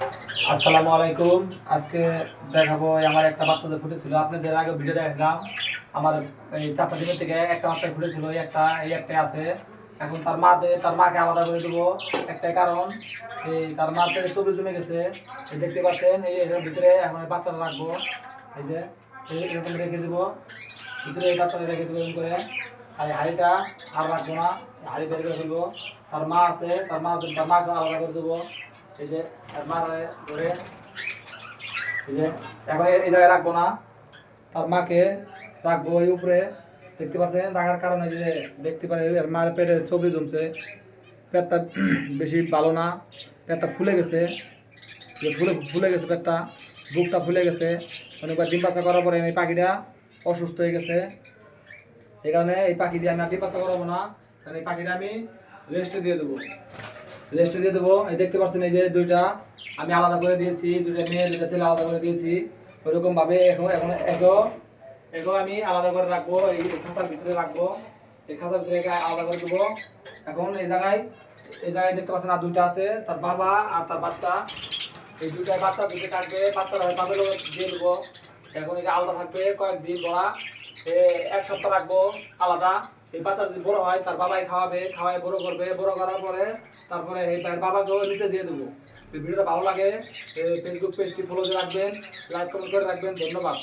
আসসালামু আলাইকুম। আজকে দেখাবো আমার একটা বাচ্চাদের ফুটেছিল। আপনাদের আগে ভিডিও দেখালাম আমার এই চাপা ডিমের থেকে একটা বাচ্চা ফুটেছিল, এই একটাই আছে। এখন তার মাকে আলাদা করে দেবো। একটাই কারণ, এই তার মা পেটে চর্বি জমে গেছে। এই দেখতে পাচ্ছেন, এর ভিতরে এখন এই বাচ্চাটা রাখবো। এই যে এরকম রেখে দেবো, ভিতরে এই বাচ্চাটা রেখে দেবো এরকম করে। আর এই হাঁড়িটা আর রাখবো না, হাঁড়ি বের করে ফেলবো। তার মা আছে, তার মাকে আলাদা করে দেবো। এই যে তার মা ধরে, এই যে এখন এই জায়গায় রাখবো না, তার মাকে রাখবো এই উপরে। দেখতে পাচ্ছেন, রাখার কারণে যে দেখতে পারে এর মার পেটে চর্বি জমছে, পেটটা বেশি ভালো না, পেটটা ফুলে গেছে, ফুলে ফুলে গেছে পেটটা, বুকটা ফুলে গেছে। অনেকবার ডিম বাচ্চা করার পরে এই পাখিটা অসুস্থ হয়ে গেছে। এই কারণে এই পাখি দিয়ে আমি আর ডিম বাচ্চা করাবো না, কারণ এই পাখিটা আমি রেস্টে দিয়ে দেবো। এই দেখতে পাচ্ছেন, এই যে দুইটা আমি আলাদা করে দিয়েছি, দুইটা মেয়ে দুইটা ছেলে আলাদা করে দিয়েছি। ওইরকম ভাবে এখন এখন এগো এগো আমি আলাদা করে রাখবো, এই খাঁচার ভিতরে রাখবো। এই খাঁচার ভিতরে আলাদা করে দেবো। এখন এই জায়গায় দেখতে পাচ্ছেন আর দুইটা আছে, তার বাবা আর তার বাচ্চা। এই দুইটা বাচ্চা দুটো থাকবে, বাচ্চারা তাদের দিয়ে দেবো। এখন এটা আলাদা থাকবে কয়েকদিন বড়া, এক সপ্তাহ রাখবো আলাদা। এই বাচ্চা যদি বড় হয় তার বাবাই খাওয়াই বড় করবে, বড় করার পরে তারপরে এই তার বাবাকেও নিচে দিয়ে দেবো। ভিডিওটা ভালো লাগে ফেসবুক পেজটি ফলো দিয়ে রাখবেন, লাইক কমেন্ট করে রাখবেন। ধন্যবাদ।